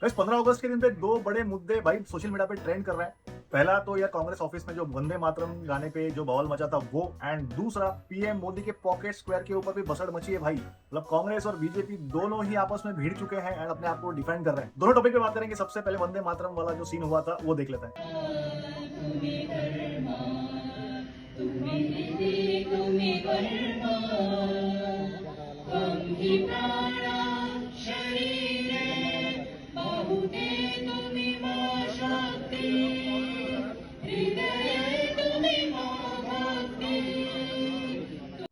बस 15 अगस्त के दिन पे दो बड़े मुद्दे भाई सोशल मीडिया पे ट्रेंड कर रहे हैं। पहला तो यह कांग्रेस ऑफिस में जो वंदे मातरम गाने पे जो बवाल मचा था वो, एंड दूसरा पीएम मोदी के पॉकेट स्क्वायर के ऊपर भी भसड़ मची है भाई। मतलब कांग्रेस और बीजेपी दोनों ही आपस में भिड़ चुके हैं एंड अपने आप को डिफेंड कर रहे हैं। दोनों टॉपिक पे बात करेंगे। सबसे पहले वंदे मातरम वाला जो सीन हुआ था वो देख लेते हैं। तुम्हें कर्मा तुम्हें दे तुम्हें कर्मा त्वं हि प्राणा शरीरे बहुते तुम्हें मा शक्ति हृदये तुम्हें मा भक्ति।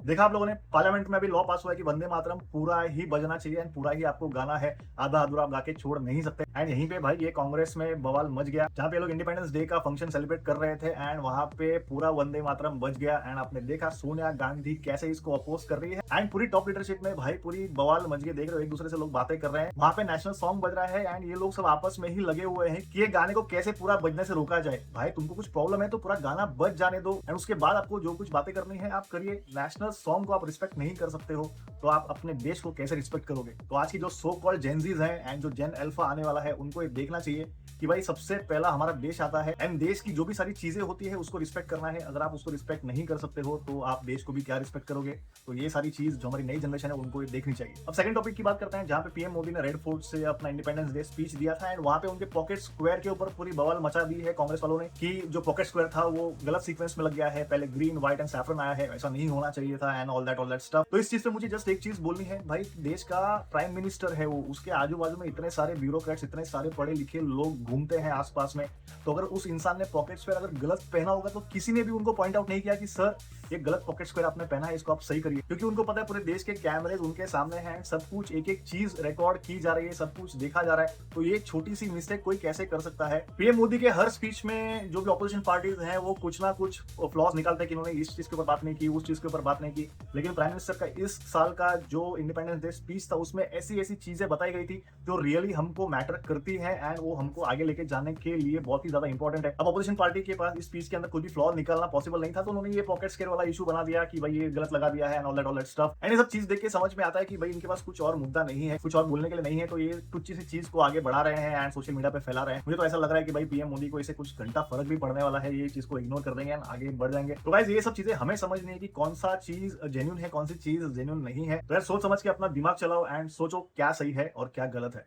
देखा आप लोगों ने, पार्लियामेंट में अभी लॉ पास हुआ है कि वंदे मातरम पूरा ही बजना चाहिए एंड पूरा ही आपको गाना है, आधा अधूरा आप गा के छोड़ नहीं सकते। एंड यहीं पे भाई ये कांग्रेस में बवाल मच गया, जहां पे लोग इंडिपेंडेंस डे का फंक्शन सेलिब्रेट कर रहे थे एंड वहां पे पूरा वंदे मातरम बज गया। एंड आपने देखा सोनिया गांधी कैसे इसको अपोज कर रही है एंड पूरी टॉप लीडरशिप में भाई पूरी बवाल मच गई। देख रहे हो एक दूसरे से लोग बातें कर रहे हैं, वहां पे नेशनल सॉन्ग बज रहा है एंड ये लोग सब आपस में ही लगे हुए हैं कि ये गाने को कैसे पूरा बजने से रोका जाए। भाई तुमको कुछ प्रॉब्लम है तो पूरा गाना बज जाने दो एंड उसके बाद आपको जो कुछ बातें करनी है आप करिए। नेशनल सॉन्ग को आप रिस्पेक्ट नहीं कर सकते हो तो आप अपने देश को कैसे रिस्पेक्ट करोगे। तो आज की जो सो कॉल्ड जेनजीज हैं एंड जो जेन अल्फा आने वाला है उनको ये देखना चाहिए कि भाई सबसे पहला हमारा देश आता है एंड देश की जो भी सारी चीजें होती है उसको रिस्पेक्ट करना है। अगर आप उसको रिस्पेक्ट नहीं कर सकते हो तो आप देश को भी क्या रिस्पेक्ट करोगे। तो ये सारी चीज जो हमारी नई जनरेशन है उनको ये देखनी चाहिए। अब सेकंड टॉपिक की बात करते हैं, जहां पे पीएम मोदी ने रेड फोर्ट से अपना इंडिपेंडेंस डे स्पीच दिया था एंड वहां पे उनके पॉकेट स्क्वायर के ऊपर पूरी बवाल मचा दी है कांग्रेस वालों ने कि जो पॉकेट स्क्वायर था वो गलत सीक्वेंस में लग गया है, पहले ग्रीन व्हाइट एंड सैफरन आया है, ऐसा नहीं होना चाहिए था एंड ऑल दैट स्टफ। तो इस चीज पे मुझे जस्ट एक चीज बोलनी है, भाई देश का प्राइम मिनिस्टर है वो, उसके आजू बाजू में इतने सारे ब्यूरोक्रेट्स, इतने सारे पढ़े लिखे लोग घूमते हैं आसपास में। तो अगर उस इंसान ने पॉकेट स्क्वायर अगर गलत पहना होगा तो किसी ने भी उनको पॉइंट आउट नहीं किया कि सर ये गलत पॉकेट स्क्वायर आपने पहना है, इसको आप सही करिए। क्योंकि उनको पता है पूरे देश के कैमरेज उनके सामने हैं, सब कुछ एक एक चीज रिकॉर्ड की जा रही है, सब कुछ देखा जा रहा है। तो ये छोटी सी मिस्टेक कोई कैसे कर सकता है। पीएम मोदी के हर स्पीच में जो भी ऑपोजिशन पार्टीज हैं वो कुछ ना कुछ फ्लॉज निकालते हैं कि उन्होंने इस चीज के ऊपर बात नहीं की, उस चीज के ऊपर बात नहीं की। लेकिन प्राइम मिनिस्टर का इस साल का जो इंडिपेंडेंस डे स्पीच था उसमें ऐसी ऐसी चीजें बताई गई थी जो रियली हमको मैटर करती है एंड वो हमको आगे लेके जाने के लिए बहुत ही ज्यादा इंपॉर्टेंट है। अब अपोजिशन पार्टी के पास इस स्पीच के अंदर कोई भी फ्लॉ निकालना पॉसिबल नहीं था तो उन्होंने ये पॉकेट स्क्वायर वाला इशू बना दिया कि भाई ये गलत लगा दिया है and all that stuff. And ये सब चीज देख के समझ में आता है कि भाई इनके पास कुछ और मुद्दा नहीं है, कुछ और बोलने के लिए नहीं है, तो ये कुछ सी चीज को आगे बढ़ा रहे हैं एंड सोशल मीडिया पे फैला रहे हैं। मुझे तो ऐसा लग रहा है कि भाई पीएम मोदी को इसे कुछ घंटा फर्क भी पड़ने वाला है, ये चीज को इग्नोर कर देंगे एंड आगे बढ़ जाएंगे। तो गाइस ये सब चीजें हमें समझनी है कि कौन सा चीज जेन्युइन है, कौन सी चीज जेन्युइन नहीं है। तो यार सोच समझ के अपना दिमाग चलाओ एंड सोचो क्या सही है और क्या गलत है।